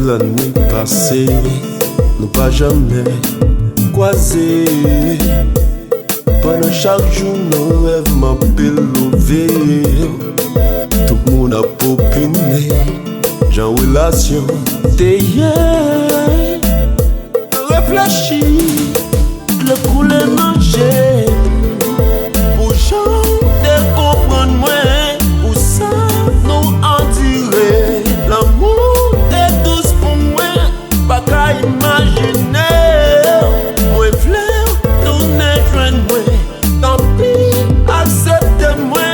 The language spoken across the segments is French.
l'année passée, nous pas jamais croisés. Pendant chaque jour, nos rêves m'appellent levé. Tout le monde a popiné, j'en relation. T'es réfléchi, le couler manger. Pour j'en comprendre moins, pour ça nous en tirer. L'amour est douce pour moi, pas qu'à imaginer. Moi fleur, tourner joindre moi. Tant pis, accepte-moi.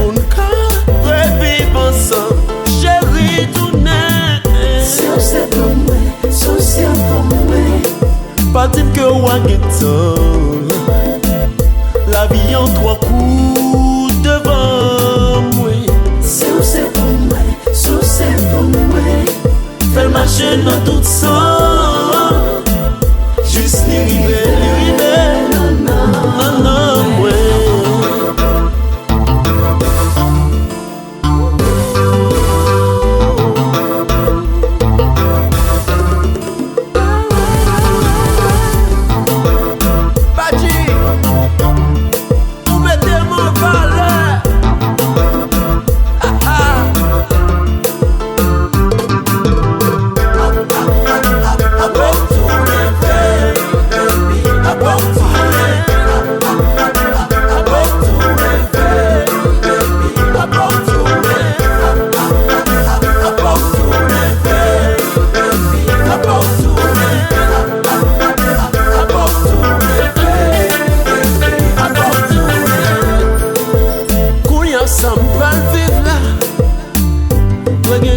On cas revivre ensemble, chérie, tourner. C'est pour moi, social pour moi. Pas dire que Wagetan, la vie en trois coups devant moi. C'est pour moi, c'est pour moi. Fais marcher dans tout sang, juste l'iriver, non, moi.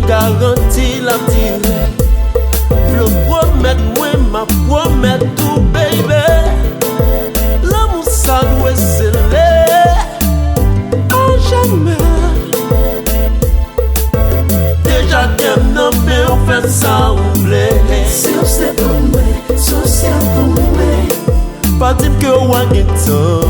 Garantie la tire. Le promettre moi, ma promette tout baby. L'amour ça doit sceller à jamais. Déjà t'aimes non mais on fait ça oublier. C'est pour moi, social pour moi. Pas dire que Wagetan,